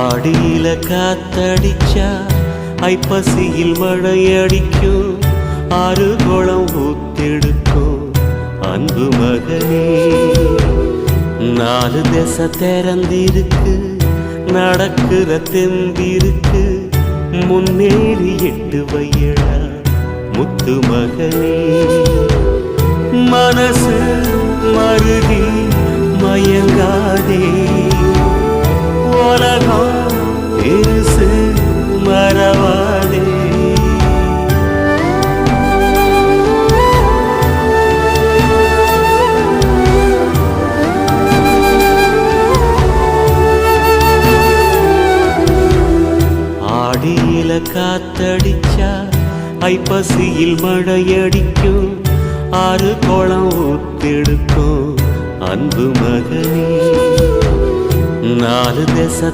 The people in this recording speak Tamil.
ஆடியில காத்தடிச்சா ஐப்பசியில் மழையடிக்கும், ஆறு குளம் ஊத்தெடுக்கும் அன்பு மகனே. நாலு திசை திறந்திருக்கு, நடக்கிற தெம்பிருக்கு, முன்னேறி எட்டு வையடா முத்து மகனே. மனசு மருகி மயங்காதே, உலகம் இருசு மறவாதே. ஆடியில காத்தடிச்சா ஐப்பசியில் மழையடிக்கும், ஆறு குளம் ஊத்தெடுக்கும் அன்பு மகனே. நாலு திசை